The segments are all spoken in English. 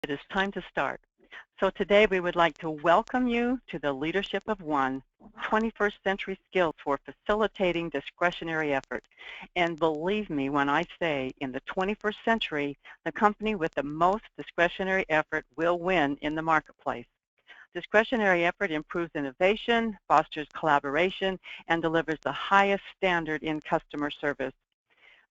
It is time to start. So today we would like to welcome you to the Leadership of One, 21st Century Skills for Facilitating Discretionary Effort. And believe me when I say in the 21st century, the company with the most discretionary effort will win in the marketplace. Discretionary effort improves innovation, fosters collaboration, and delivers the highest standard in customer service.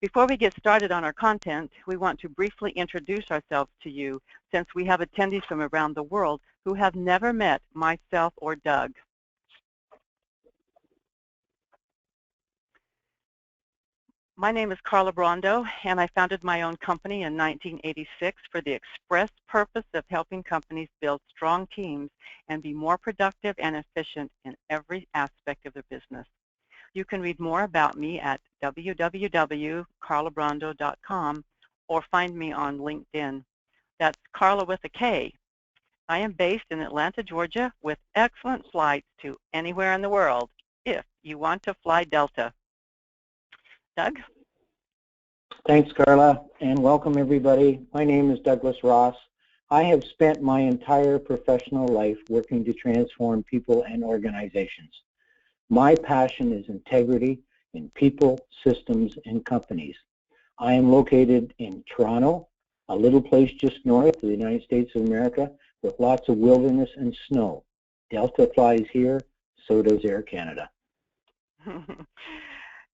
Before we get started on our content, we want to briefly introduce ourselves to you since we have attendees from around the world who have never met myself or Doug. My name is Karla Brandau, and I founded my own company in 1986 for the express purpose of helping companies build strong teams and be more productive and efficient in every aspect of their business. You can read more about me at www.karlabrandau.com or find me on LinkedIn. That's Karla with a K. I am based in Atlanta, Georgia, with excellent flights to anywhere in the world if you want to fly Delta. Doug? Thanks, Karla, and welcome everybody. My name is Douglas Ross. I have spent my entire professional life working to transform people and organizations. My passion is integrity in people, systems, and companies. I am located in Toronto, a little place just north of the United States of America with lots of wilderness and snow. Delta flies here, so does Air Canada.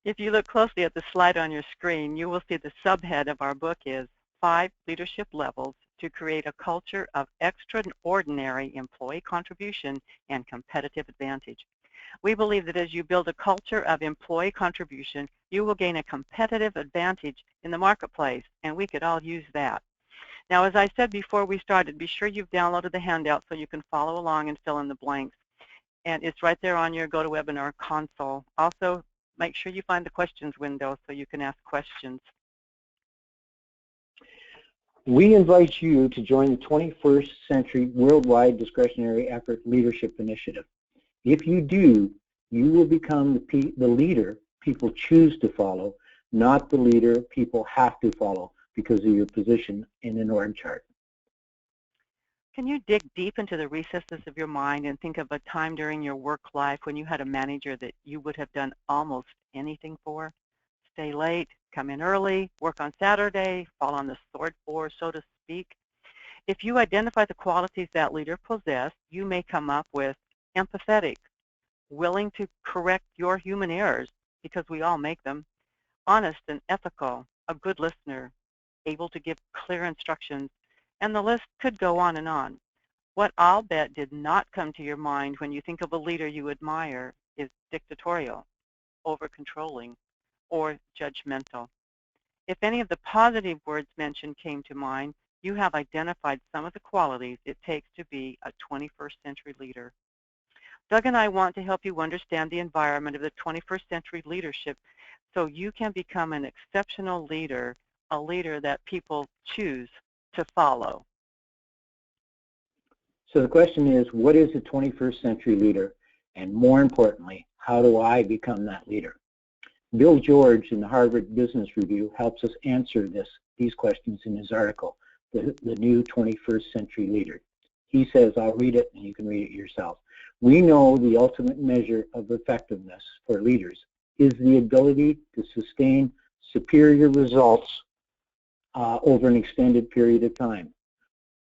If you look closely at the slide on your screen, you will see the subhead of our book is 5 Leadership Levels to Create a Culture of Extraordinary Employee Contribution and Competitive Advantage. We believe that as you build a culture of employee contribution, you will gain a competitive advantage in the marketplace, and we could all use that. Now, as I said before we started, be sure you've downloaded the handout so you can follow along and fill in the blanks. And it's right there on your GoToWebinar console. Also, make sure you find the questions window so you can ask questions. We invite you to join the 21st Century Worldwide Discretionary Effort Leadership Initiative. If you do, you will become the leader people choose to follow, not the leader people have to follow because of your position in an org chart. Can you dig deep into the recesses of your mind and think of a time during your work life when you had a manager that you would have done almost anything for? Stay late, come in early, work on Saturday, fall on the sword for, so to speak. If you identify the qualities that leader possess, you may come up with empathetic, willing to correct your human errors, because we all make them, honest and ethical, a good listener, able to give clear instructions, and the list could go on and on. What I'll bet did not come to your mind when you think of a leader you admire is dictatorial, over-controlling, or judgmental. If any of the positive words mentioned came to mind, you have identified some of the qualities it takes to be a 21st century leader. Doug and I want to help you understand the environment of the 21st century leadership so you can become an exceptional leader, a leader that people choose to follow. So the question is, what is a 21st century leader? And more importantly, how do I become that leader? Bill George in the Harvard Business Review helps us answer these questions in his article, The New 21st Century Leader. He says, I'll read it and you can read it yourself. We know the ultimate measure of effectiveness for leaders is the ability to sustain superior results over an extended period of time.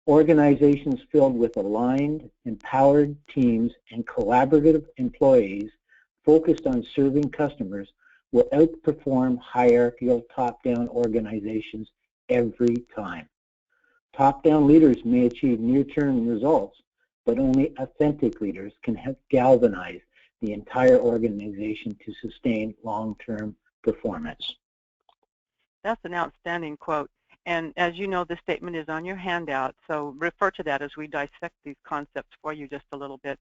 Organizations filled with aligned, empowered teams and collaborative employees focused on serving customers will outperform hierarchical top-down organizations every time. Top-down leaders may achieve near-term results, but only authentic leaders can help galvanize the entire organization to sustain long-term performance. That's an outstanding quote. And as you know, the statement is on your handout, so refer to that as we dissect these concepts for you just a little bit.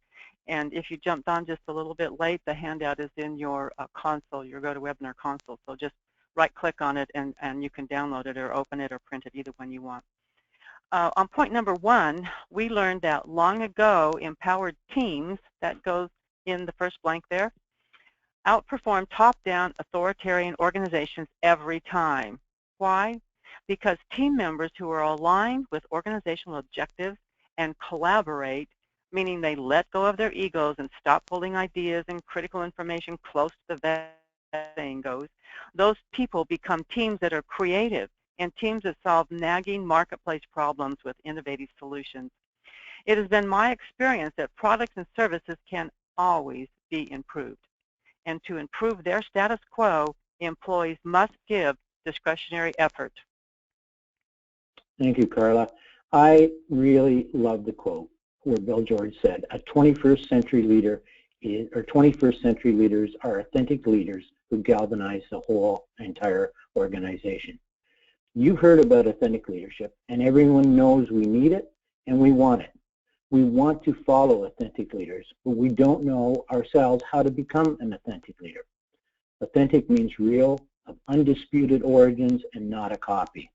And if you jumped on just a little bit late, the handout is in your console, your GoToWebinar console. So just right-click on it and you can download it or open it or print it, either one you want. On point number 1, we learned that long ago, empowered teams, that goes in the first blank there, outperform top-down authoritarian organizations every time. Why? because team members who are aligned with organizational objectives and collaborate, meaning they let go of their egos and stop holding ideas and critical information close to the vest, saying goes, those people become teams that are creative and teams that solve nagging marketplace problems with innovative solutions. It has been my experience that products and services can always be improved. And to improve their status quo, employees must give discretionary effort. Thank you, Karla. I really love the quote where Bill George said, a 21st century leader or 21st century leaders are authentic leaders who galvanize the whole entire organization. You heard about authentic leadership, and everyone knows we need it and we want it. We want to follow authentic leaders, but we don't know ourselves how to become an authentic leader. Authentic means real, of undisputed origins, and not a copy.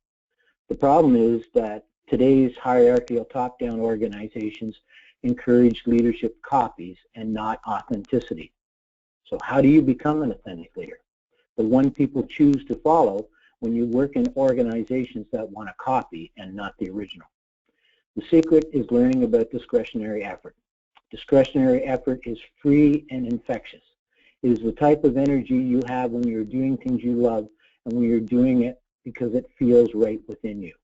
The problem is that today's hierarchical top-down organizations encourage leadership copies and not authenticity. So how do you become an authentic leader? The one people choose to follow when you work in organizations that want a copy and not the original. The secret is learning about discretionary effort. Discretionary effort is free and infectious. It is the type of energy you have when you're doing things you love and when you're doing it because it feels right within you.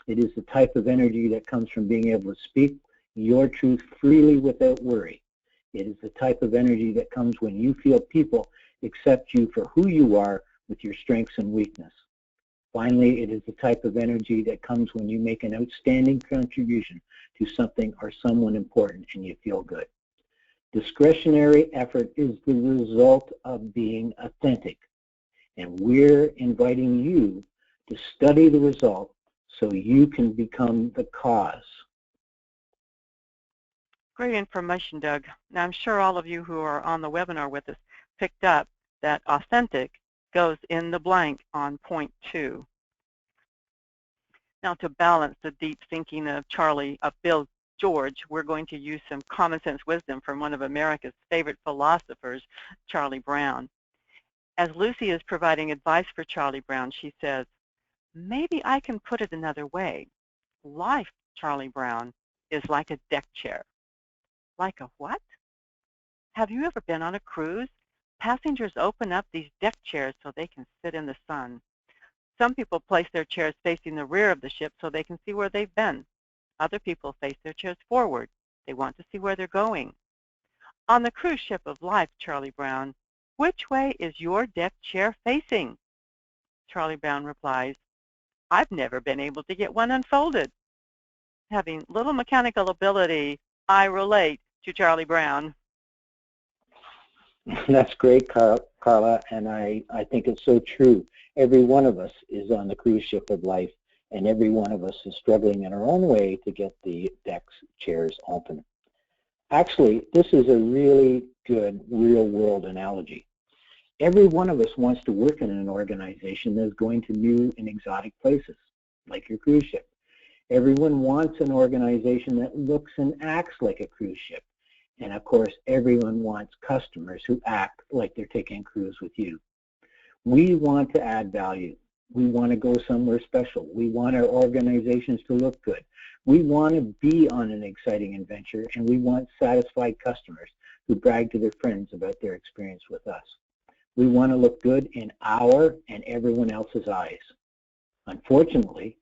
It is the type of energy that comes from being able to speak your truth freely without worry. It is the type of energy that comes when you feel people accept you for who you are with your strengths and weakness. Finally, it is the type of energy that comes when you make an outstanding contribution to something or someone important and you feel good. Discretionary effort is the result of being authentic, and we're inviting you to study the result so you can become the cause. Great information, Doug. Now, I'm sure all of you who are on the webinar with us picked up that authentic goes in the blank on point 2. Now, to balance the deep thinking of Bill George, we're going to use some common sense wisdom from one of America's favorite philosophers, Charlie Brown. As Lucy is providing advice for Charlie Brown, she says, maybe I can put it another way. Life, Charlie Brown, is like a deck chair. Like a what? Have you ever been on a cruise? Passengers open up these deck chairs so they can sit in the sun. Some people place their chairs facing the rear of the ship so they can see where they've been. Other people face their chairs forward. They want to see where they're going. On the cruise ship of life, Charlie Brown, which way is your deck chair facing? Charlie Brown replies, I've never been able to get one unfolded. Having little mechanical ability, I relate to Charlie Brown. That's great, Karla, and I think it's so true. Every one of us is on the cruise ship of life, and every one of us is struggling in our own way to get the decks chairs open. Actually, this is a really good real-world analogy. Every one of us wants to work in an organization that's going to new and exotic places, like your cruise ship. Everyone wants an organization that looks and acts like a cruise ship. And of course, everyone wants customers who act like they're taking a cruise with you. We want to add value. We want to go somewhere special. We want our organizations to look good. We want to be on an exciting adventure, and we want satisfied customers who brag to their friends about their experience with us. We want to look good in our and everyone else's eyes. Unfortunately,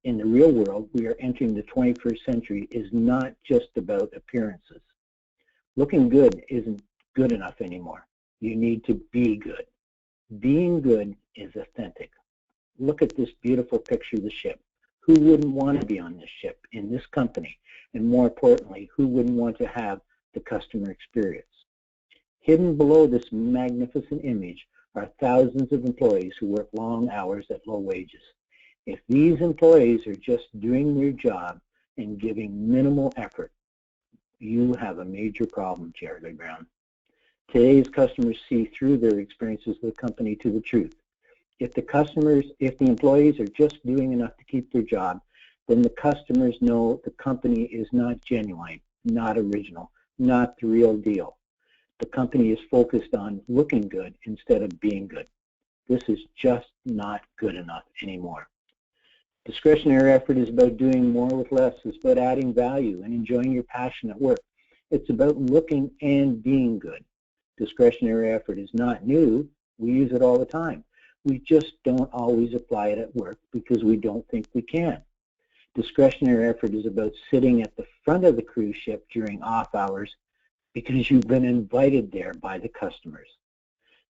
in the real world, we are entering the 21st century is not just about appearances. Looking good isn't good enough anymore. You need to be good. Being good is authentic. Look at this beautiful picture of the ship. Who wouldn't want to be on this ship, in this company? And more importantly, who wouldn't want to have the customer experience? Hidden below this magnificent image are thousands of employees who work long hours at low wages. If these employees are just doing their job and giving minimal effort, you have a major problem, Charlie Brown. Today's customers see through their experiences with the company to the truth. If the employees are just doing enough to keep their job, then the customers know the company is not genuine, not original, not the real deal. The company is focused on looking good instead of being good. This is just not good enough anymore. Discretionary effort is about doing more with less. It's about adding value and enjoying your passion at work. It's about looking and being good. Discretionary effort is not new. We use it all the time. We just don't always apply it at work because we don't think we can. Discretionary effort is about sitting at the front of the cruise ship during off hours because you've been invited there by the customers.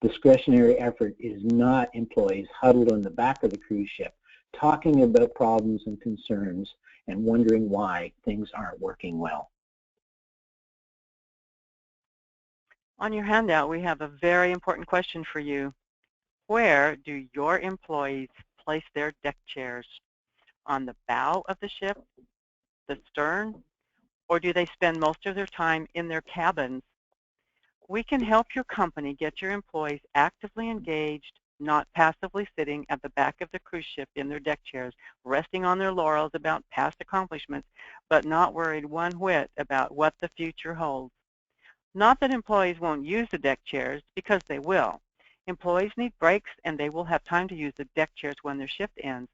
Discretionary effort is not employees huddled on the back of the cruise ship talking about problems and concerns and wondering why things aren't working well. On your handout, we have a very important question for you. Where do your employees place their deck chairs? On the bow of the ship, the stern, or do they spend most of their time in their cabins? We can help your company get your employees actively engaged, not passively sitting at the back of the cruise ship in their deck chairs, resting on their laurels about past accomplishments, but not worried one whit about what the future holds. Not that employees won't use the deck chairs, because they will. Employees need breaks, and they will have time to use the deck chairs when their shift ends.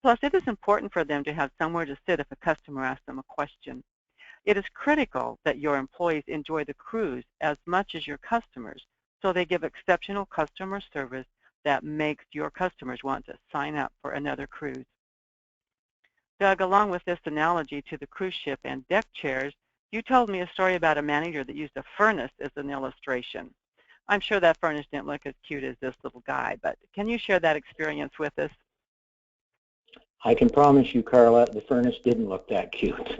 Plus, it is important for them to have somewhere to sit if a customer asks them a question. It is critical that your employees enjoy the cruise as much as your customers, so they give exceptional customer service that makes your customers want to sign up for another cruise. Doug, along with this analogy to the cruise ship and deck chairs, you told me a story about a manager that used a furnace as an illustration. I'm sure that furnace didn't look as cute as this little guy, but can you share that experience with us? I can promise you, Karla, the furnace didn't look that cute.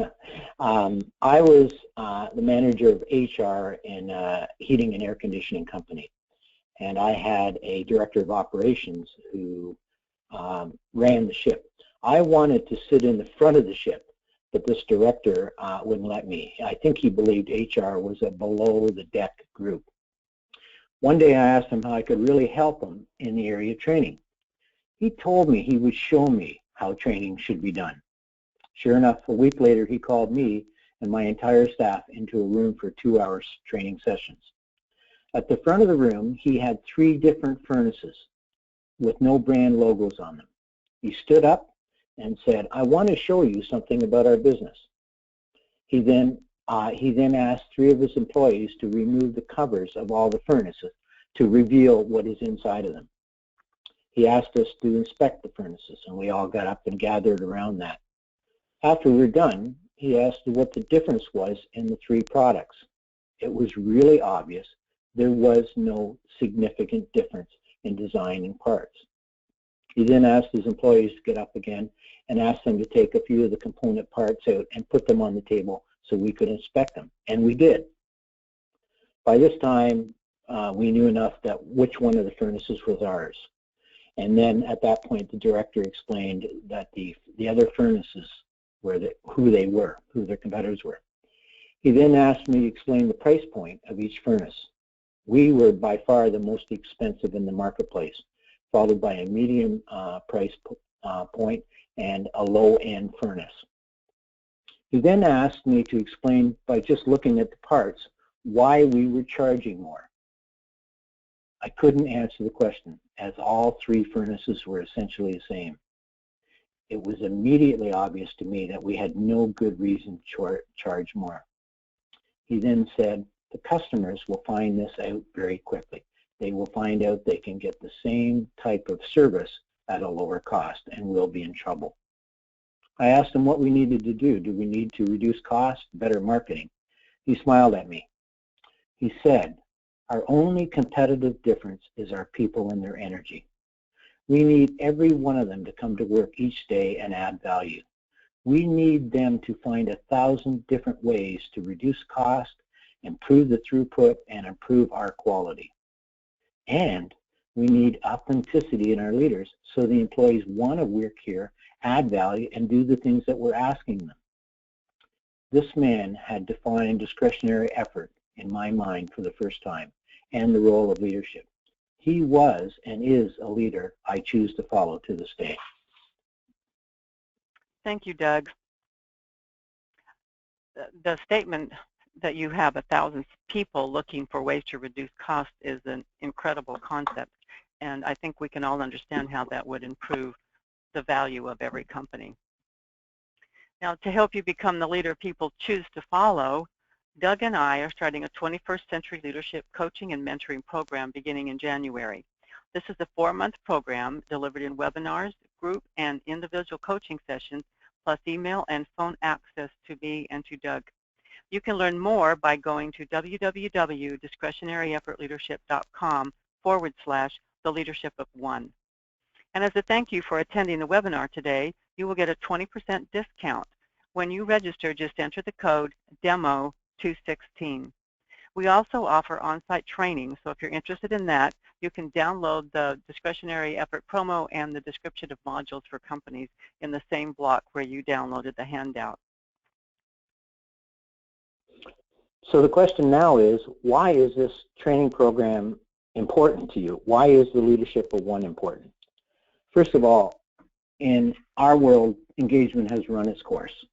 I was the manager of HR in a heating and air conditioning company, and I had a director of operations who ran the ship. I wanted to sit in the front of the ship, but this director wouldn't let me. I think he believed HR was a below-the-deck group. One day I asked him how I could really help him in the area of training. He told me he would show me how training should be done. Sure enough, a week later he called me and my entire staff into a room for 2-hour training sessions. At the front of the room, he had 3 different furnaces with no brand logos on them. He stood up and said, "I want to show you something about our business." He then asked 3 of his employees to remove the covers of all the furnaces to reveal what is inside of them. He asked us to inspect the furnaces, and we all got up and gathered around that. After we were done, he asked what the difference was in the 3 products. It was really obvious there was no significant difference in design and parts. He then asked his employees to get up again and asked them to take a few of the component parts out and put them on the table so we could inspect them, and we did. By this time, we knew enough that which one of the furnaces was ours. And then at that point, the director explained that the other furnaces were who their competitors were. He then asked me to explain the price point of each furnace. We were by far the most expensive in the marketplace, followed by a medium price point and a low-end furnace. He then asked me to explain, by just looking at the parts, why we were charging more. I couldn't answer the question, as all 3 furnaces were essentially the same. It was immediately obvious to me that we had no good reason to charge more. He then said, the customers will find this out very quickly. They will find out they can get the same type of service at a lower cost, and we'll be in trouble. I asked him what we needed to do. Do we need to reduce cost, better marketing? He smiled at me. He said, our only competitive difference is our people and their energy. We need every one of them to come to work each day and add value. We need them to find 1,000 different ways to reduce cost, improve the throughput, and improve our quality. And we need authenticity in our leaders so the employees want to work here, add value, and do the things that we're asking them. This man had defined discretionary effort in my mind for the first time, and the role of leadership. He was and is a leader I choose to follow to this day. Thank you, Doug. The statement that you have 1,000 people looking for ways to reduce cost is an incredible concept, and I think we can all understand how that would improve the value of every company. Now, to help you become the leader people choose to follow, Doug and I are starting a 21st Century Leadership Coaching and Mentoring program beginning in January. This is a 4-month program delivered in webinars, group and individual coaching sessions, plus email and phone access to me and to Doug. You can learn more by going to www.discretionaryeffortleadership.com/the leadership of one. And as a thank you for attending the webinar today, you will get a 20% discount. When you register, just enter the code DEMO216. We also offer on-site training, so if you're interested in that, you can download the Discretionary Effort promo and the description of modules for companies in the same block where you downloaded the handout. So the question now is, why is this training program important to you? Why is the leadership of one important? First of all, in our world, engagement has run its course.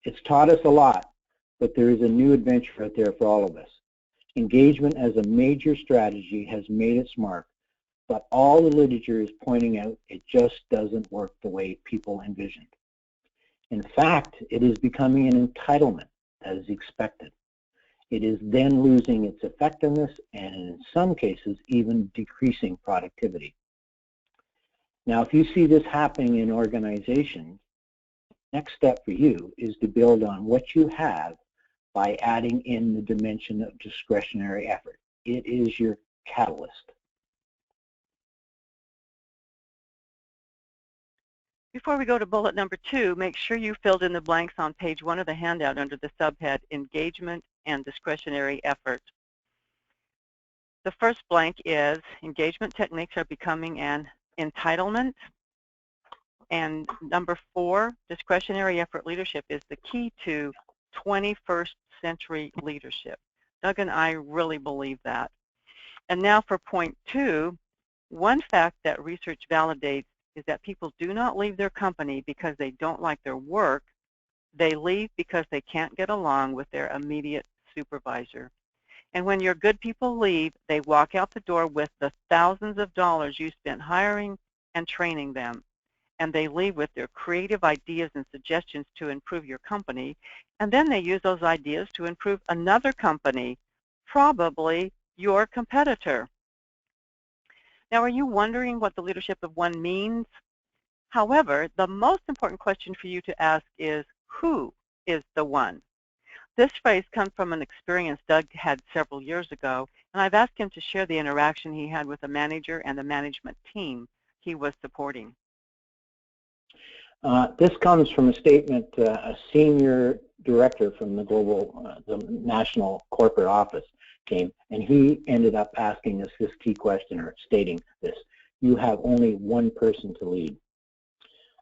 It's taught us a lot, but there is a new adventure out there for all of us. Engagement as a major strategy has made its mark, but all the literature is pointing out it just doesn't work the way people envisioned. In fact, it is becoming an entitlement, as expected. It is then losing its effectiveness and in some cases even decreasing productivity. Now, if you see this happening in organizations, the next step for you is to build on what you have by adding in the dimension of discretionary effort. It is your catalyst. Before we go to bullet number 2, make sure you filled in the blanks on page 1 of the handout under the subhead Engagement and Discretionary Effort. The first blank is engagement techniques are becoming an entitlement. And number 4, discretionary effort leadership is the key to 21st century leadership. Doug and I really believe that. And now for point 2, one fact that research validates is that people do not leave their company because they don't like their work. They leave because they can't get along with their immediate supervisor. And when your good people leave, they walk out the door with the thousands of dollars you spent hiring and training them. And they leave with their creative ideas and suggestions to improve your company. And then they use those ideas to improve another company, probably your competitor. Now, are you wondering what the leadership of one means? However, the most important question for you to ask is, who is the one? This phrase comes from an experience Doug had several years ago, and I've asked him to share the interaction he had with a manager and the management team he was supporting. This comes from a statement a senior director from the national corporate office came, and he ended up asking us this key question, or stating this: you have only one person to lead.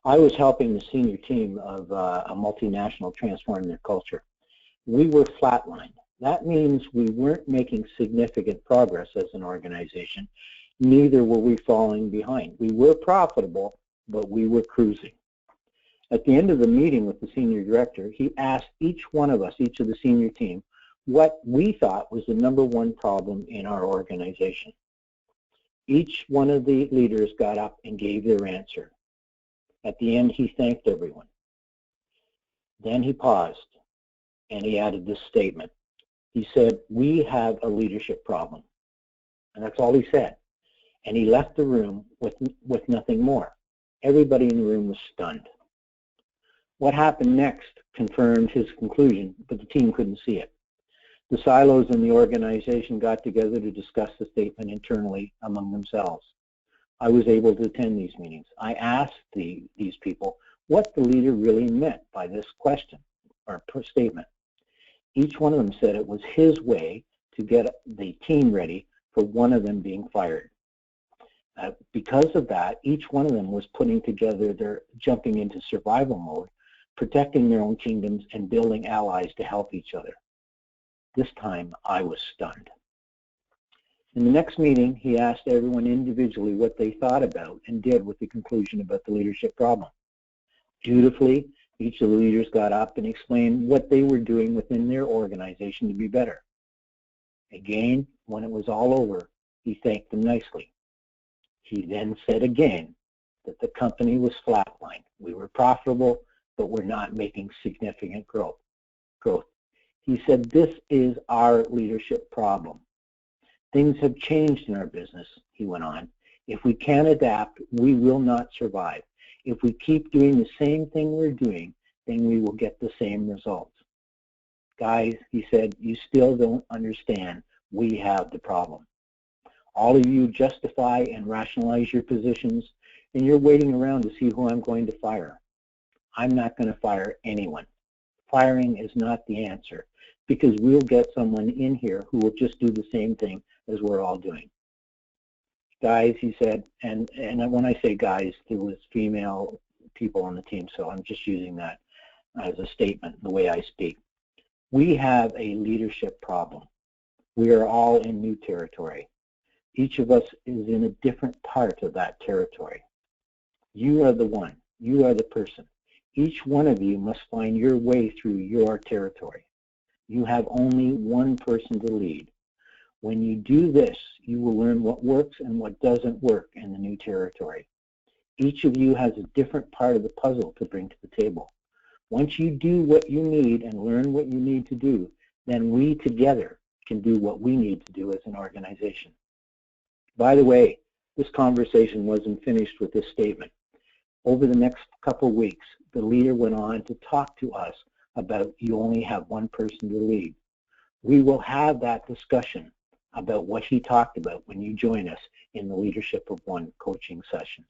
I was helping the senior team of a multinational transform their culture. We were flatlined. That means we weren't making significant progress as an organization. Neither were we falling behind. We were profitable, but we were cruising. At the end of the meeting with the senior director, he asked each one of us, each of the senior team, what we thought was the #1 problem in our organization. Each one of the leaders got up and gave their answer. At the end, he thanked everyone. Then he paused, and he added this statement. He said, "We have a leadership problem." And that's all he said. And he left the room with nothing more. Everybody in the room was stunned. What happened next confirmed his conclusion, but the team couldn't see it. The silos in the organization got together to discuss the statement internally among themselves. I was able to attend these meetings. I asked these people what the leader really meant by this question or statement. Each one of them said it was his way to get the team ready for one of them being fired. Because of that, each one of them was putting together their jumping into survival mode, protecting their own kingdoms, and building allies to help each other. This time, I was stunned. In the next meeting, he asked everyone individually what they thought about and did with the conclusion about the leadership problem. Dutifully, each of the leaders got up and explained what they were doing within their organization to be better. Again, when it was all over, he thanked them nicely. He then said again, that the company was flatlined. We were profitable, but we're not making significant growth. He said, this is our leadership problem. Things have changed in our business, he went on. If we can't adapt, we will not survive. If we keep doing the same thing we're doing, then we will get the same results. Guys, he said, you still don't understand. We have the problem. All of you justify and rationalize your positions, and you're waiting around to see who I'm going to fire. I'm not going to fire anyone. Firing is not the answer, because we'll get someone in here who will just do the same thing as we're all doing. Guys, he said, and when I say guys, there was female people on the team, so I'm just using that as a statement, the way I speak. We have a leadership problem. We are all in new territory. Each of us is in a different part of that territory. You are the one. You are the person. Each one of you must find your way through your territory. You have only one person to lead. When you do this, you will learn what works and what doesn't work in the new territory. Each of you has a different part of the puzzle to bring to the table. Once you do what you need and learn what you need to do, then we together can do what we need to do as an organization. By the way, this conversation wasn't finished with this statement. Over the next couple of weeks, the leader went on to talk to us about you only have one person to lead. We will have that discussion about what he talked about when you join us in the Leadership of One coaching sessions.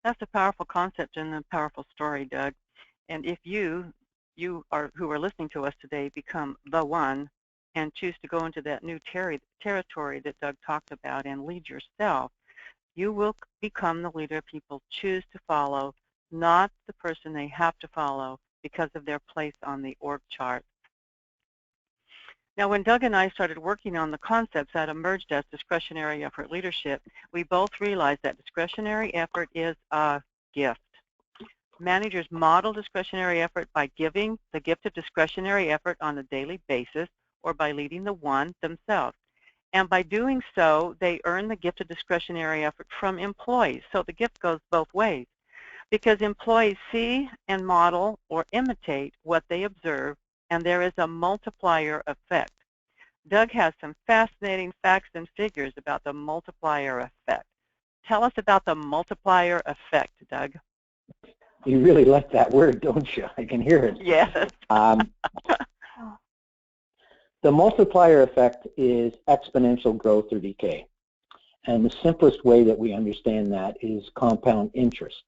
That's a powerful concept and a powerful story, Doug. And if who are listening to us today, become the one and choose to go into that new territory that Doug talked about and lead yourself, you will become the leader people choose to follow, not the person they have to follow because of their place on the org chart. Now, when Doug and I started working on the concepts that emerged as discretionary effort leadership, we both realized that discretionary effort is a gift. Managers model discretionary effort by giving the gift of discretionary effort on a daily basis or by leading the one themselves. And by doing so, they earn the gift of discretionary effort from employees. So the gift goes both ways, because employees see and model or imitate what they observe, and there is a multiplier effect. Doug has some fascinating facts and figures about the multiplier effect. Tell us about the multiplier effect, Doug. You really like that word, don't you? I can hear it. Yes. The multiplier effect is exponential growth or decay. And the simplest way that we understand that is compound interest.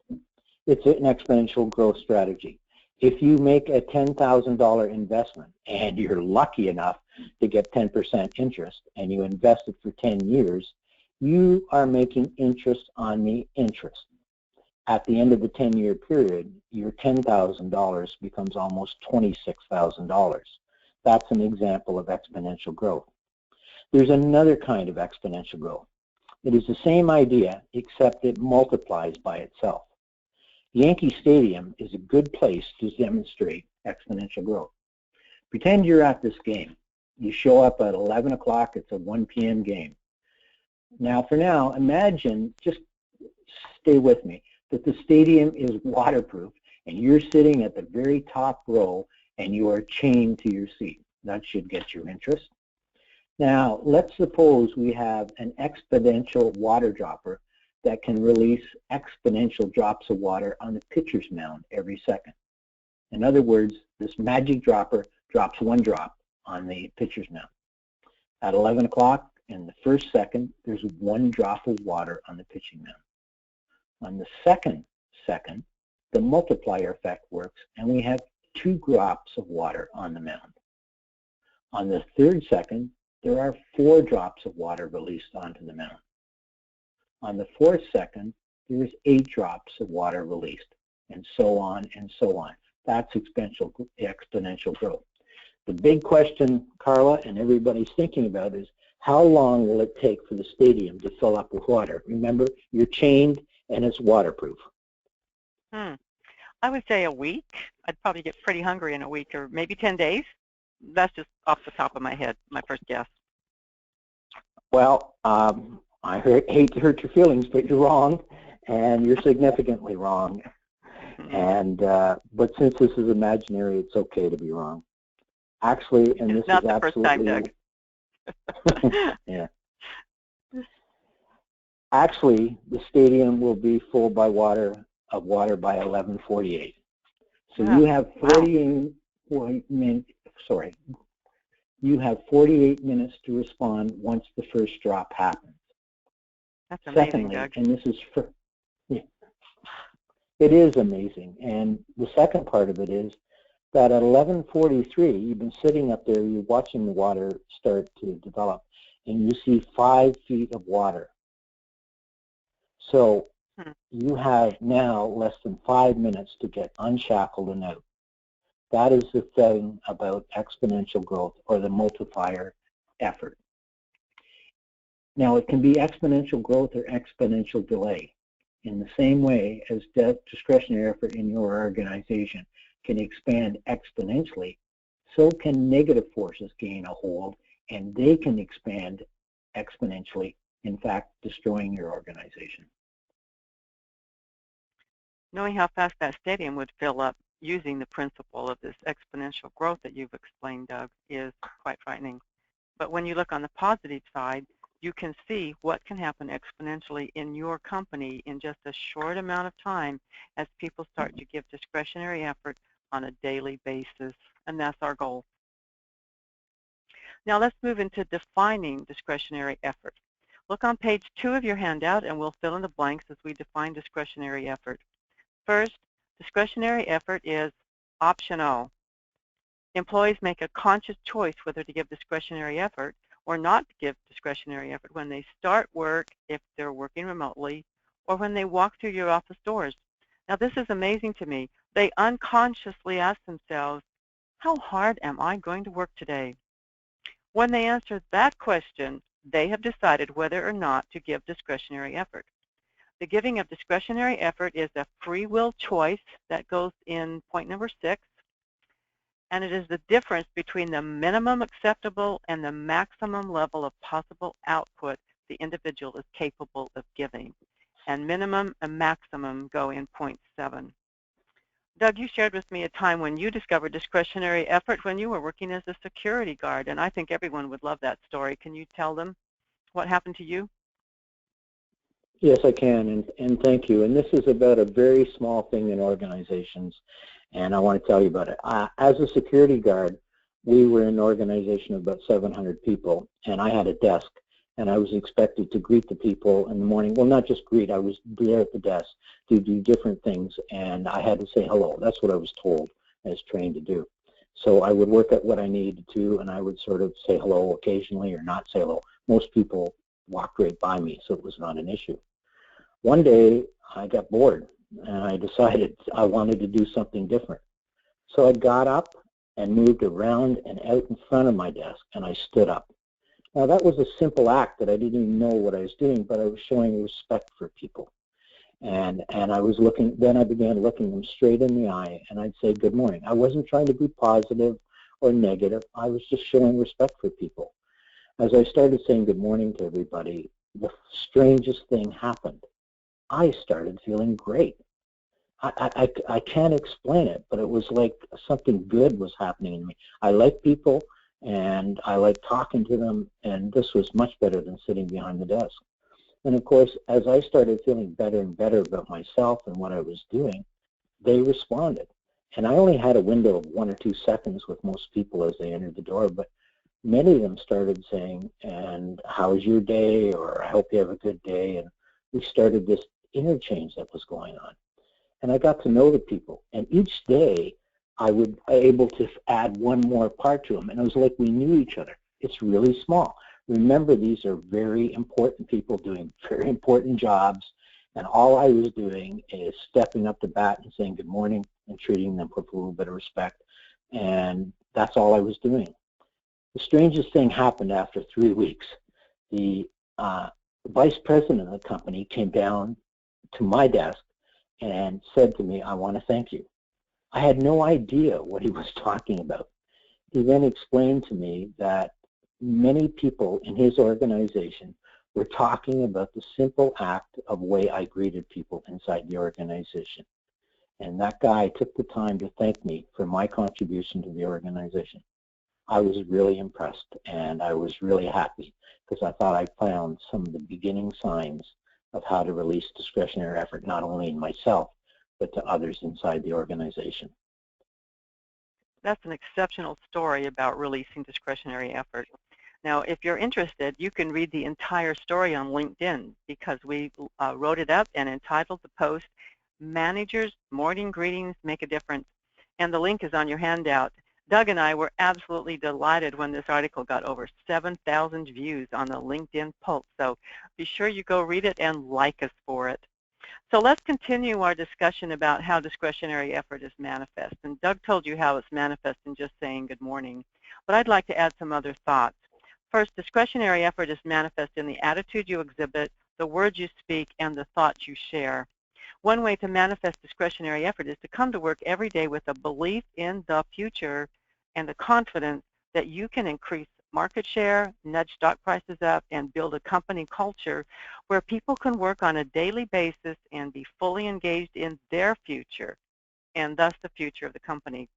It's an exponential growth strategy. If you make a $10,000 investment and you're lucky enough to get 10% interest and you invest it for 10 years, you are making interest on the interest. At the end of the 10-year period, your $10,000 becomes almost $26,000. That's an example of exponential growth. There's another kind of exponential growth. It is the same idea, except it multiplies by itself. Yankee Stadium is a good place to demonstrate exponential growth. Pretend you're at this game. You show up at 11 o'clock. It's a 1 p.m. game. Now, for now, imagine, just stay with me, that the stadium is waterproof and you're sitting at the very top row and you are chained to your seat. That should get your interest. Now, let's suppose we have an exponential water dropper that can release exponential drops of water on the pitcher's mound every second. In other words, this magic dropper drops one drop on the pitcher's mound. At 11 o'clock, in the first second, there's one drop of water on the pitching mound. On the second second, the multiplier effect works, and we have 2 drops of water on the mound. On the third second, there are 4 drops of water released onto the mound. On the fourth second, there's 8 drops of water released, and so on and so on. That's exponential growth. The big question, Karla, and everybody's thinking about is, how long will it take for the stadium to fill up with water? Remember, you're chained and it's waterproof. I would say a week. I'd probably get pretty hungry in a week, or maybe 10 days. That's just off the top of my head, my first guess. Well, I hate to hurt your feelings, but you're wrong. and you're significantly wrong. And but since this is imaginary, it's okay to be wrong. Actually, and it's this not is the first time, absolutely Doug. yeah. Actually, the stadium will be full by water by 11:48. So you have 48 minutes. Sorry, you have 48 minutes to respond once the first drop happens. That's amazing, Secondly, Doug. and this is for, yeah, it is amazing. And the second part of it is that at 11:43, you've been sitting up there, you're watching the water start to develop, and you see 5 feet of water. So you have now less than 5 minutes to get unshackled and out. That is the thing about exponential growth, or the multiplier effort. Now, it can be exponential growth or exponential delay. In the same way as discretionary effort in your organization can expand exponentially, so can negative forces gain a hold, and they can expand exponentially, in fact, destroying your organization. Knowing how fast that stadium would fill up using the principle of this exponential growth that you've explained, Doug, is quite frightening. But when you look on the positive side, you can see what can happen exponentially in your company in just a short amount of time as people start to give discretionary effort on a daily basis, and that's our goal. Now let's move into defining discretionary effort. Look on page 2 of your handout, and we'll fill in the blanks as we define discretionary effort. First, discretionary effort is optional. Employees make a conscious choice whether to give discretionary effort or not to give discretionary effort when they start work, if they're working remotely, or when they walk through your office doors. Now, this is amazing to me. They unconsciously ask themselves, how hard am I going to work today? When they answer that question, they have decided whether or not to give discretionary effort. The giving of discretionary effort is a free will choice that goes in point number 6. And it is the difference between the minimum acceptable and the maximum level of possible output the individual is capable of giving. And minimum and maximum go in point 7. Doug, you shared with me a time when you discovered discretionary effort when you were working as a security guard, and I think everyone would love that story. Can you tell them what happened to you? Yes, I can, and thank you. And this is about a very small thing in organizations, and I want to tell you about it. As a security guard, we were an organization of about 700 people, and I had a desk, and I was expected to greet the people in the morning. Well, not just greet, I was there at the desk to do different things, and I had to say hello. That's what I was told, I was trained to do. So I would work at what I needed to, and I would sort of say hello occasionally or not say hello. Most people walked right by me, so it was not an issue. One day, I got bored, and I decided I wanted to do something different. So I got up and moved around and out in front of my desk, and I stood up. Now, that was a simple act that I didn't even know what I was doing, but I was showing respect for people. And I was looking, then I began looking them straight in the eye, and I'd say, good morning. I wasn't trying to be positive or negative. I was just showing respect for people. As I started saying good morning to everybody, the strangest thing happened. I started feeling great. I can't explain it, but it was like something good was happening in me. I like people, and I like talking to them, and this was much better than sitting behind the desk. And of course, as I started feeling better and better about myself and what I was doing, they responded. And I only had a window of 1 or 2 seconds with most people as they entered the door, but many of them started saying, and how's your day, or I hope you have a good day, and we started this interchange that was going on. And I got to know the people, and each day I would be able to add one more part to them, and it was like we knew each other. It's really small. Remember, these are very important people doing very important jobs, and all I was doing is stepping up to bat and saying good morning and treating them with a little bit of respect, and that's all I was doing. The strangest thing happened after 3 weeks. The vice president of the company came down to my desk and said to me, I want to thank you. I had no idea what he was talking about. He then explained to me that many people in his organization We're talking about the simple act of way I greeted people inside the organization. And that guy took the time to thank me for my contribution to the organization. I was really impressed, and I was really happy because I thought I found some of the beginning signs of how to release discretionary effort, not only in myself, but to others inside the organization. That's an exceptional story about releasing discretionary effort. Now, if you're interested, you can read the entire story on LinkedIn because we wrote it up and entitled the post, Managers' Morning Greetings Make a Difference. And the link is on your handout. Doug and I were absolutely delighted when this article got over 7,000 views on the LinkedIn Pulse. So be sure you go read it and like us for it. So let's continue our discussion about how discretionary effort is manifest. And Doug told you how it's manifest in just saying good morning. But I'd like to add some other thoughts. First, discretionary effort is manifest in the attitude you exhibit, the words you speak, and the thoughts you share. One way to manifest discretionary effort is to come to work every day with a belief in the future and the confidence that you can increase market share, nudge stock prices up, and build a company culture where people can work on a daily basis and be fully engaged in their future, and thus the future of the company.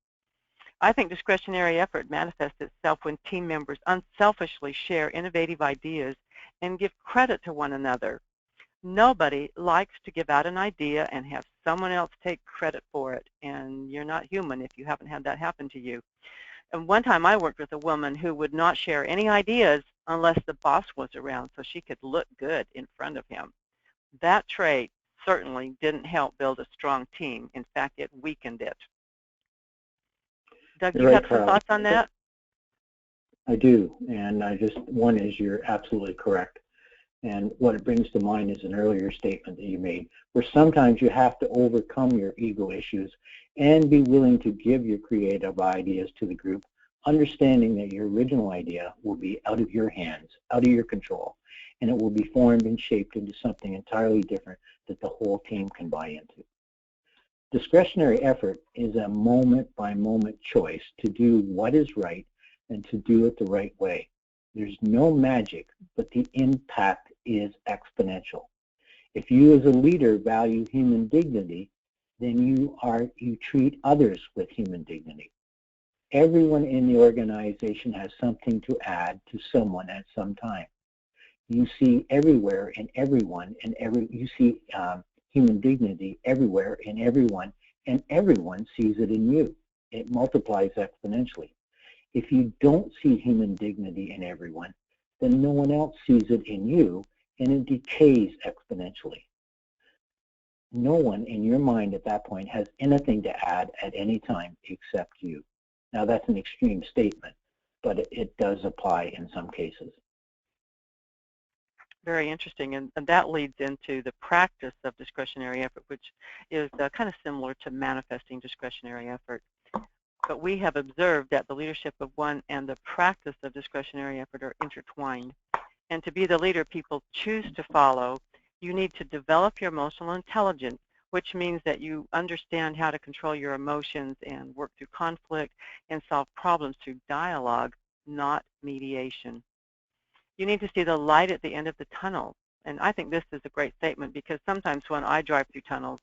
I think discretionary effort manifests itself when team members unselfishly share innovative ideas and give credit to one another. Nobody likes to give out an idea and have someone else take credit for it, and you're not human if you haven't had that happen to you. And one time I worked with a woman who would not share any ideas unless the boss was around so she could look good in front of him. That trait certainly didn't help build a strong team. In fact, it weakened it. Doug, you have some thoughts on that? I do, and one is you're absolutely correct. And what it brings to mind is an earlier statement that you made, where sometimes you have to overcome your ego issues and be willing to give your creative ideas to the group, understanding that your original idea will be out of your hands, out of your control, and it will be formed and shaped into something entirely different that the whole team can buy into. Discretionary effort is a moment-by-moment choice to do what is right and to do it the right way. There's no magic, but the impact is exponential. If you as a leader value human dignity, then you treat others with human dignity. Everyone in the organization has something to add to someone at some time. You see everywhere in everyone, you see human dignity everywhere in everyone, and everyone sees it in you. It multiplies exponentially. If you don't see human dignity in everyone, then no one else sees it in you, and it decays exponentially. No one in your mind at that point has anything to add at any time except you. Now, that's an extreme statement, but it does apply in some cases. Very interesting, and that leads into the practice of discretionary effort, which is kind of similar to manifesting discretionary effort. But we have observed that the leadership of one and the practice of discretionary effort are intertwined. And to be the leader people choose to follow, you need to develop your emotional intelligence, which means that you understand how to control your emotions and work through conflict and solve problems through dialogue, not mediation. You need to see the light at the end of the tunnel. And I think this is a great statement because sometimes when I drive through tunnels,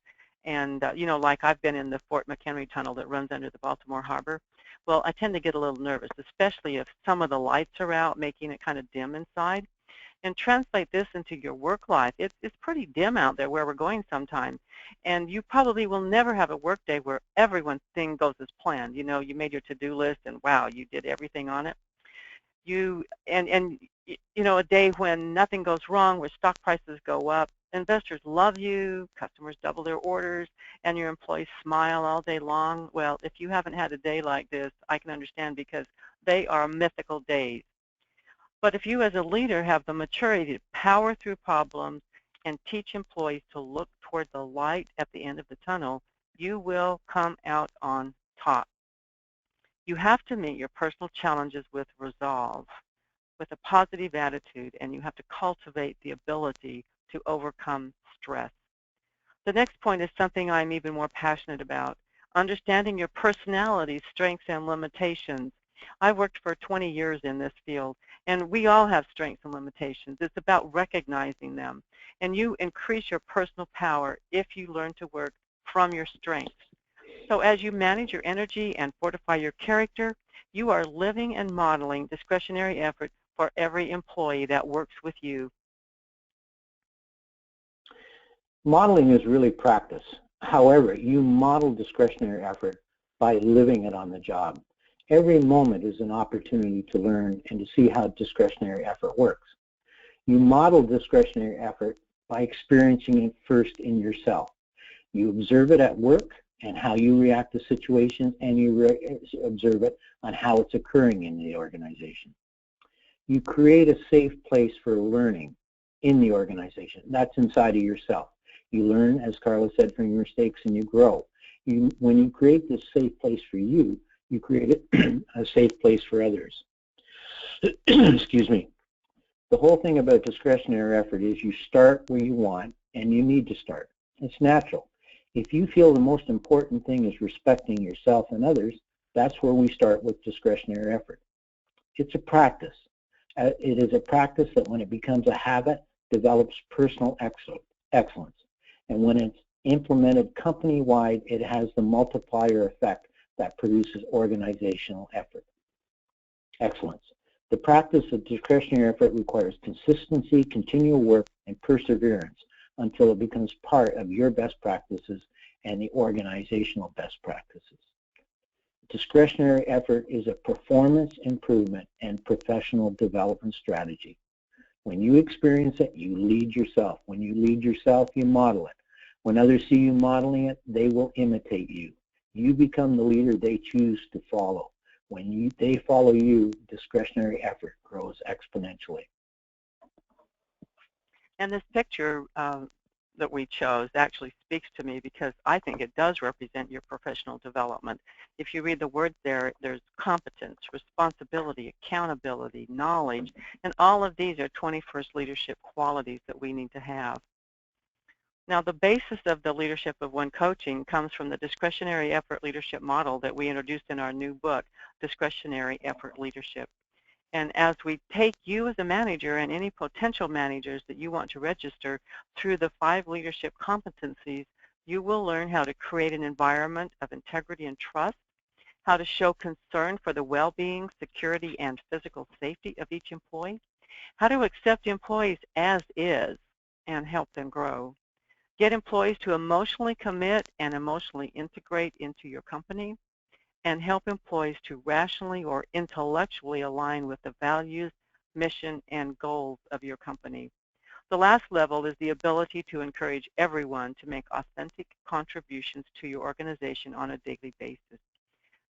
and, you know, like I've been in the Fort McHenry tunnel that runs under the Baltimore Harbor, well, I tend to get a little nervous, especially if some of the lights are out, making it kind of dim inside. And translate this into your work life. It's pretty dim out there where we're going sometimes. And you probably will never have a work day where everyone's thing goes as planned. You know, you made your to-do list and, wow, you did everything on it. You know, a day when nothing goes wrong, where stock prices go up, investors love you, customers double their orders, and your employees smile all day long. Well, if you haven't had a day like this, I can understand because they are mythical days. But if you as a leader have the maturity to power through problems and teach employees to look toward the light at the end of the tunnel, you will come out on top. You have to meet your personal challenges with resolve, with a positive attitude, and you have to cultivate the ability to overcome stress. The next point is something I'm even more passionate about, understanding your personality, strengths, and limitations. I've worked for 20 years in this field, and we all have strengths and limitations. It's about recognizing them. And you increase your personal power if you learn to work from your strengths. So as you manage your energy and fortify your character, you are living and modeling discretionary effort for every employee that works with you. Modeling is really practice. However, you model discretionary effort by living it on the job. Every moment is an opportunity to learn and to see how discretionary effort works. You model discretionary effort by experiencing it first in yourself. You observe it at work and how you react to situations, and you observe it on how it's occurring in the organization. You create a safe place for learning in the organization. That's inside of yourself. You learn, as Karla said, from your mistakes, and you grow. When you create this safe place for you, you create a safe place for others. Excuse me. The whole thing about discretionary effort is you start where you want, and you need to start. It's natural. If you feel the most important thing is respecting yourself and others, that's where we start with discretionary effort. It's a practice. It is a practice that when it becomes a habit, develops personal excellence. And when it's implemented company-wide, it has the multiplier effect that produces organizational effort. Excellence. The practice of discretionary effort requires consistency, continual work, and perseverance until it becomes part of your best practices and the organizational best practices. Discretionary effort is a performance improvement and professional development strategy. When you experience it, you lead yourself. When you lead yourself, you model it. When others see you modeling it, they will imitate you. You become the leader they choose to follow. When they follow you, discretionary effort grows exponentially. And this picture that we chose actually speaks to me because I think it does represent your professional development. If you read the words there, there's competence, responsibility, accountability, knowledge, and all of these are 21st leadership qualities that we need to have. Now, the basis of the Leadership of One coaching comes from the discretionary effort leadership model that we introduced in our new book, Discretionary Effort Leadership. And as we take you as a manager and any potential managers that you want to register through the 5 leadership competencies, you will learn how to create an environment of integrity and trust, how to show concern for the well-being, security, and physical safety of each employee, how to accept employees as is and help them grow, get employees to emotionally commit and emotionally integrate into your company, and help employees to rationally or intellectually align with the values, mission, and goals of your company. The last level is the ability to encourage everyone to make authentic contributions to your organization on a daily basis.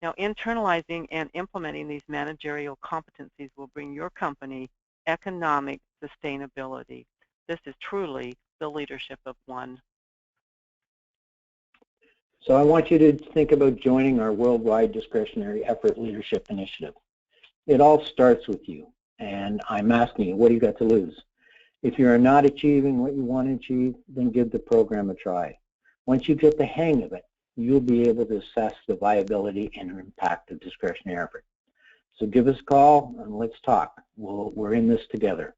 Now, internalizing and implementing these managerial competencies will bring your company economic sustainability. This is truly the leadership of one. So I want you to think about joining our worldwide discretionary effort leadership initiative. It all starts with you, and I'm asking you, what do you got to lose? If you are not achieving what you want to achieve, then give the program a try. Once you get the hang of it, you'll be able to assess the viability and impact of discretionary effort. So give us a call and let's talk. We're in this together.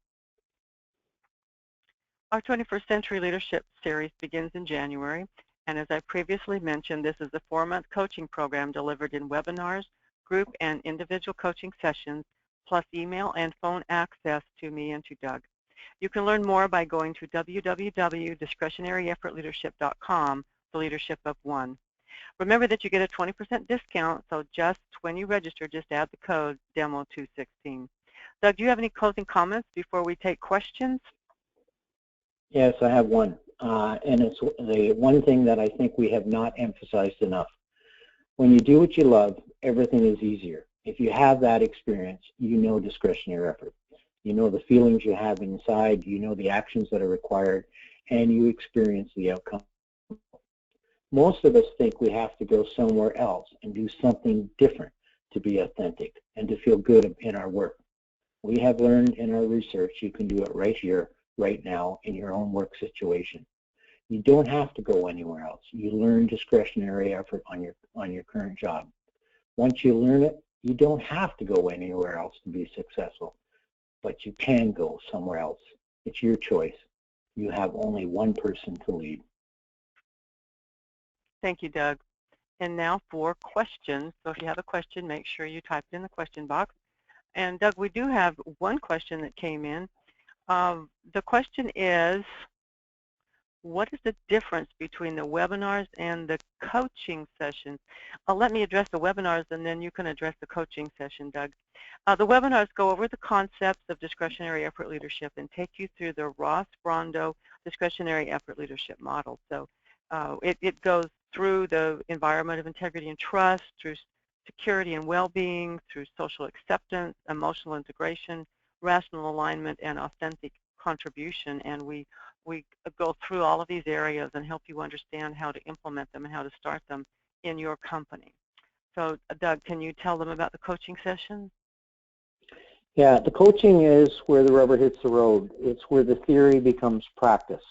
Our 21st Century Leadership Series begins in January. And as I previously mentioned, this is a 4-month coaching program delivered in webinars, group and individual coaching sessions, plus email and phone access to me and to Doug. You can learn more by going to www.discretionaryeffortleadership.com, the Leadership of One. Remember that you get a 20% discount, so just when you register, just add the code DEMO216. Doug, do you have any closing comments before we take questions? Yes, I have one. And it's the one thing that I think we have not emphasized enough. When you do what you love, everything is easier. If you have that experience, you know discretionary effort. You know the feelings you have inside, you know the actions that are required, and you experience the outcome. Most of us think we have to go somewhere else and do something different to be authentic and to feel good in our work. We have learned in our research you can do it right here, right now, in your own work situation. You don't have to go anywhere else. You learn discretionary effort on your current job. Once you learn it, You don't have to go anywhere else to be successful, but you can go somewhere else. It's your choice. You have only one person to lead. Thank you, Doug. And now for questions. So if you have a question, make sure you type it in the question box. And Doug, we do have one question that came in. The question is, what is the difference between the webinars and the coaching sessions? Let me address the webinars, and then you can address the coaching session, Doug. The webinars go over the concepts of discretionary effort leadership and take you through the Brandau discretionary effort leadership model. So it goes through the environment of integrity and trust, through security and well-being, through social acceptance, emotional integration, rational alignment, and authentic contribution. And we go through all of these areas and help you understand how to implement them and how to start them in your company. So Doug, can you tell them about the coaching session? Yeah, the coaching is where the rubber hits the road. It's where the theory becomes practice.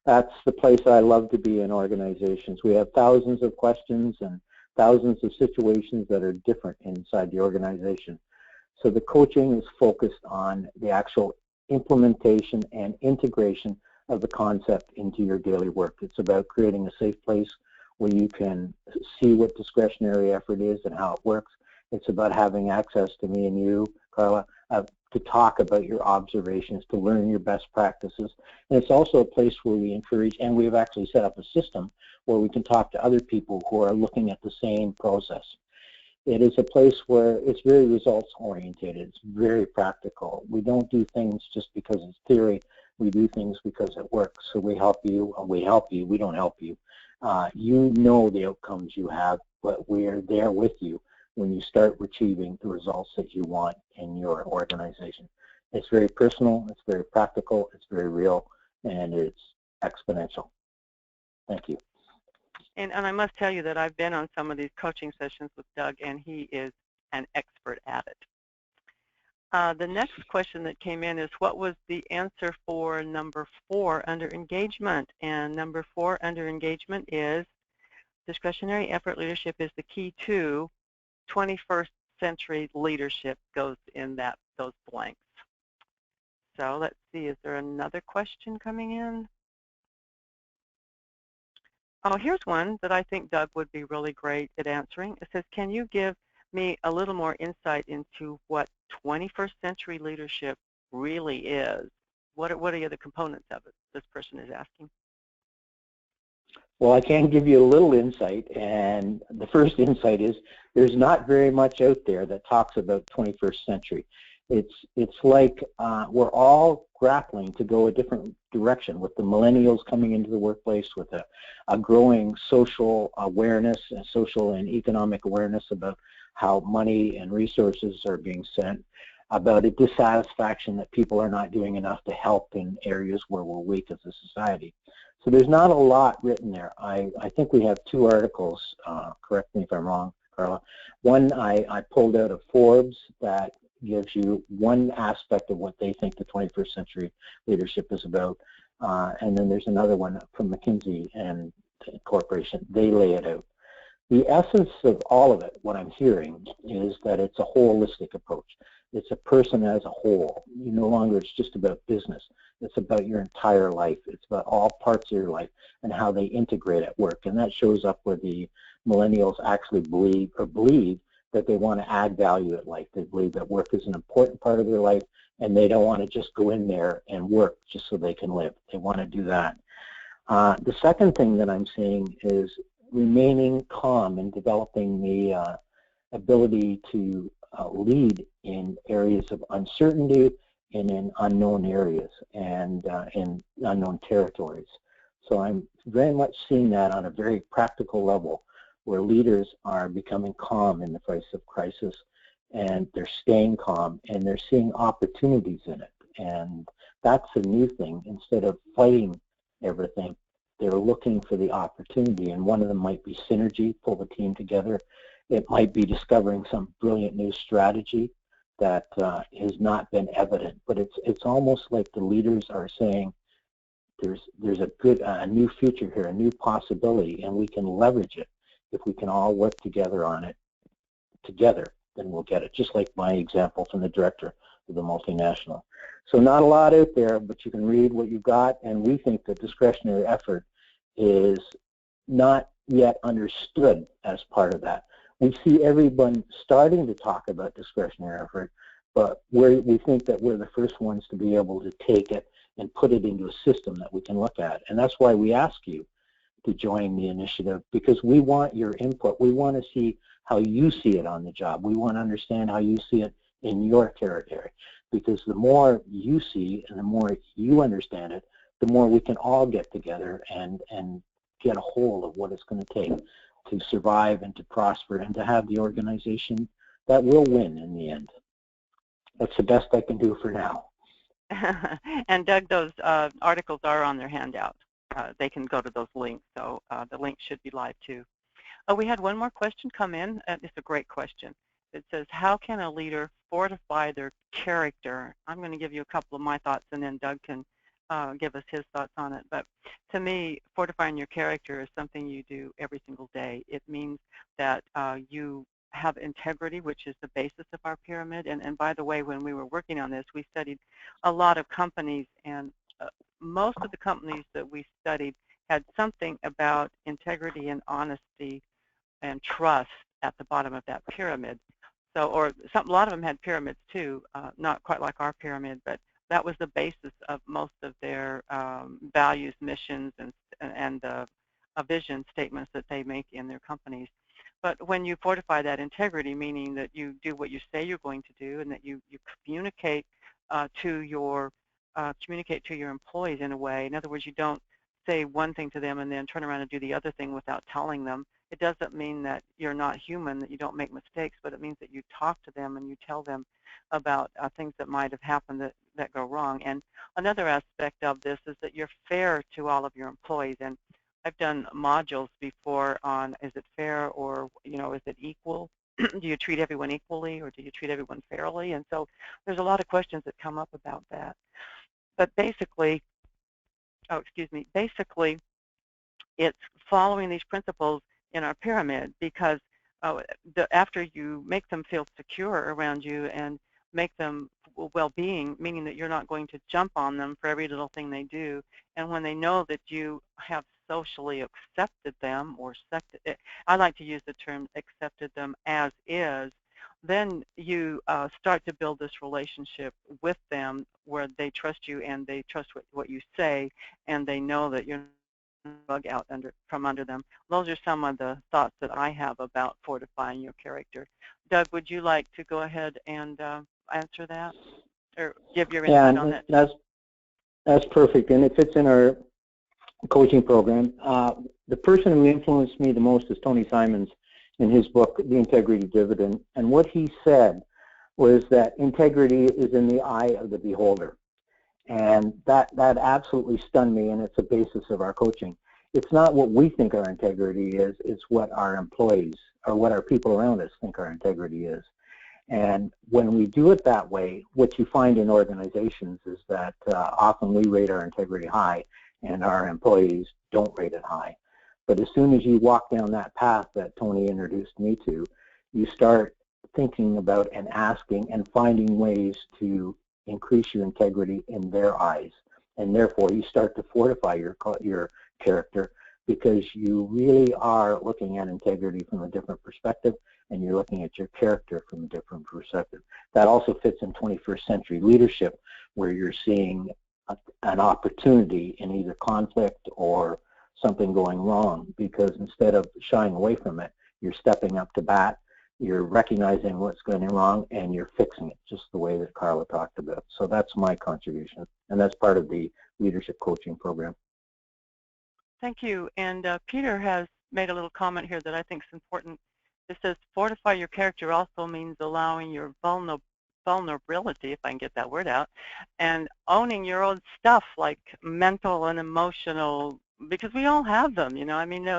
That's the place I love to be in organizations. We have thousands of questions and thousands of situations that are different inside the organization. So the coaching is focused on the actual implementation and integration of the concept into your daily work. It's about creating a safe place where you can see what discretionary effort is and how it works. It's about having access to me and you, Karla, to talk about your observations, to learn your best practices. And it's also a place where we encourage, and we've actually set up a system where we can talk to other people who are looking at the same process. It is a place where it's very results oriented. It's very practical. We don't do things just because it's theory. We do things because it works. So we help you, we don't help you. You know the outcomes you have, but we're there with you when you start achieving the results that you want in your organization. It's very personal, it's very practical, it's very real, and it's exponential. Thank you. And I must tell you that I've been on some of these coaching sessions with Doug, and he is an expert at it. The next question that came in is, what was the answer for number 4 under engagement? And number 4 under engagement is, discretionary effort leadership is the key to 21st century leadership, goes in those blanks. So let's see, is there another question coming in? Oh, here's one that I think Doug would be really great at answering. It says, can you give me a little more insight into what 21st century leadership really is? What are the components of it? This person is asking. Well, I can give you a little insight, and the first insight is there's not very much out there that talks about 21st century. It's like we're all grappling to go a different direction, with the millennials coming into the workplace with a growing social awareness and social and economic awareness about how money and resources are being spent, about a dissatisfaction that people are not doing enough to help in areas where we're weak as a society. So there's not a lot written there. I think we have 2 articles, correct me if I'm wrong, Karla. One I pulled out of Forbes that gives you one aspect of what they think the 21st century leadership is about. And then there's another one from McKinsey and Corporation. They lay it out. The essence of all of it, what I'm hearing, is that it's a holistic approach. It's a person as a whole. No longer it's just about business. It's about your entire life. It's about all parts of your life and how they integrate at work. And that shows up where the millennials actually believe that they want to add value at life. They believe that work is an important part of their life, and they don't want to just go in there and work just so they can live. They want to do that. The second thing that I'm seeing is remaining calm and developing the ability to lead in areas of uncertainty and in unknown areas and in unknown territories. So I'm very much seeing that on a very practical level, where leaders are becoming calm in the face of crisis, and they're staying calm, and they're seeing opportunities in it. And that's a new thing. Instead of fighting everything, they're looking for the opportunity, and one of them might be synergy, pull the team together. It might be discovering some brilliant new strategy that has not been evident, but it's almost like the leaders are saying there's a new future here, a new possibility, and we can leverage it if we can all work together on it together. then we'll get it, just like my example from the director of the multinational. So not a lot out there, but you can read what you've got, and we think that discretionary effort is not yet understood as part of that. We see everyone starting to talk about discretionary effort, but we think that we're the first ones to be able to take it and put it into a system that we can look at. And that's why we ask you to join the initiative, because we want your input. We want to see how you see it on the job. We want to understand how you see it in your territory, because the more you see and the more you understand it, the more we can all get together and get a hold of what it's going to take to survive and to prosper and to have the organization that will win in the end. That's the best I can do for now. And Doug, those articles are on their handout. They can go to those links, so the link should be live too. We had one more question come in. It's a great question. It says, how can a leader fortify their character? I'm going to give you a couple of my thoughts, and then Doug can give us his thoughts on it. But to me, fortifying your character is something you do every single day. It means that you have integrity, which is the basis of our pyramid. And by the way, when we were working on this, we studied a lot of companies, and most of the companies that we studied had something about integrity and honesty and trust at the bottom of that pyramid. So, or a lot of them had pyramids too, not quite like our pyramid, but that was the basis of most of their values, missions, and vision statements that they make in their companies. But when you fortify that integrity, meaning that you do what you say you're going to do, and that you communicate to your employees in a way. In other words, you don't say one thing to them and then turn around and do the other thing without telling them. It doesn't mean that you're not human, that you don't make mistakes, but it means that you talk to them and you tell them about things that might have happened that go wrong. And another aspect of this is that you're fair to all of your employees. And I've done modules before on, is it fair, or is it equal? Do you treat everyone equally, or do you treat everyone fairly? And so there's a lot of questions that come up about that. But basically, basically it's following these principles in our pyramid, because after you make them feel secure around you and make them well-being, meaning that you're not going to jump on them for every little thing they do, and when they know that you have socially accepted them, or I like to use the term accepted them as is, then you start to build this relationship with them where they trust you and they trust what you say, and they know that you're not bug out from under them. Those are some of the thoughts that I have about fortifying your character. Doug, would you like to go ahead and answer that, or give your insight on that? That's perfect, and it fits in our coaching program. The person who influenced me the most is Tony Simons in his book, The Integrity Dividend, and what he said was that integrity is in the eye of the beholder, and that absolutely stunned me, and it's the basis of our coaching. It's not what we think our integrity is, it's what our employees or what our people around us think our integrity is. And when we do it that way, what you find in organizations is that often we rate our integrity high and our employees don't rate it high. But as soon as you walk down that path that Tony introduced me to, you start thinking about and asking and finding ways to increase your integrity in their eyes. And therefore, you start to fortify your character, because you really are looking at integrity from a different perspective, and you're looking at your character from a different perspective. That also fits in 21st century leadership, where you're seeing an opportunity in either conflict or something going wrong, because instead of shying away from it, you're stepping up to bat, you're recognizing what's going wrong, and you're fixing it, just the way that Karla talked about. So that's my contribution, and that's part of the leadership coaching program. Thank you. And Peter has made a little comment here that I think is important. It says, fortify your character also means allowing your vulnerability, if I can get that word out, and owning your own stuff, like mental and emotional, because we all have them, I mean,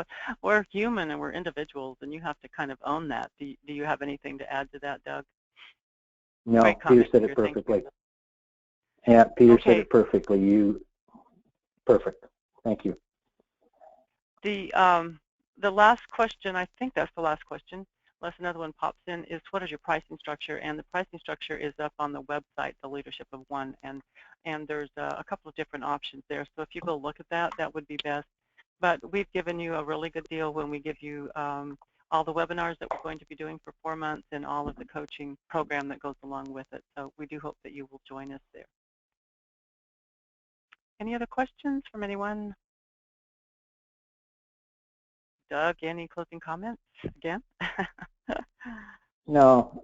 we're human and we're individuals, and you have to kind of own that. Do you have anything to add to that, Doug? No, Peter said it perfectly. Yeah, Peter said it perfectly. Perfect. Thank you. The last question, I think that's the last question. unless another one pops in, is what is your pricing structure? And the pricing structure is up on the website, The Leadership of One, and there's a couple of different options there. So if you go look at that, that would be best. But we've given you a really good deal when we give you all the webinars that we're going to be doing for 4 months and all of the coaching program that goes along with it. So we do hope that you will join us there. Any other questions from anyone? Doug, any closing comments again? No,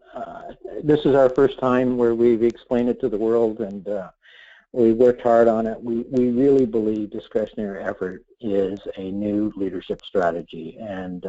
this is our first time where we've explained it to the world, and we worked hard on it. We really believe discretionary effort is a new leadership strategy, and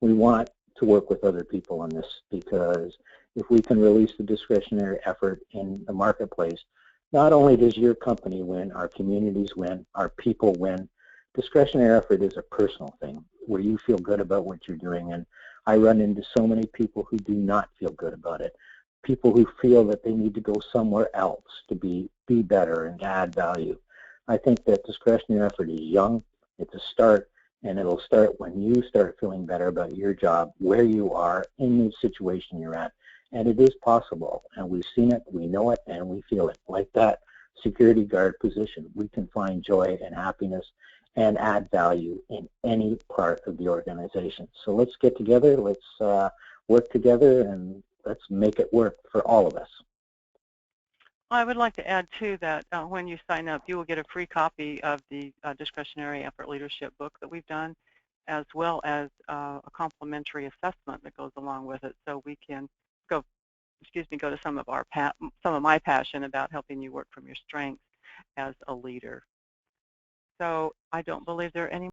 we want to work with other people on this, because if we can release the discretionary effort in the marketplace, not only does your company win, our communities win, our people win. Discretionary effort is a personal thing where you feel good about what you're doing, and I run into so many people who do not feel good about it. People who feel that they need to go somewhere else to be better and to add value. I think that discretionary effort is young, it's a start, and it'll start when you start feeling better about your job, where you are, in the situation you're at. And it is possible, and we've seen it, we know it, and we feel it. Like that security guard position, we can find joy and happiness and add value in any part of the organization. So let's get together, let's work together, and let's make it work for all of us. I would like to add, too, that when you sign up, you will get a free copy of the Discretionary Effort Leadership book that we've done, as well as a complimentary assessment that goes along with it, so we can go to some of my passion about helping you work from your strengths as a leader. So I don't believe there are any